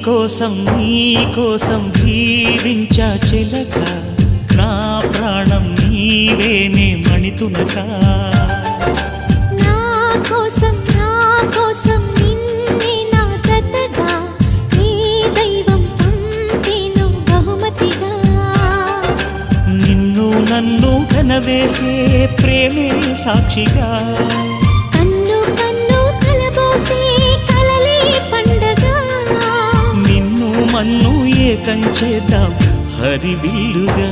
కోసం జీవించా చిలక నా ప్రాణం నీవేనే మణితునక నా కోసం నిన్నే నా జతగా నీ దైవం పంపేను బహుమతిగా నిన్ను నన్ను కనవేసే ప్రేమే సాక్షిగా కన్ను కన్ను కలబోసే కలలే పండగ నిన్ను మన్ను ఏకం చేద్దాం హరివిల్లుగా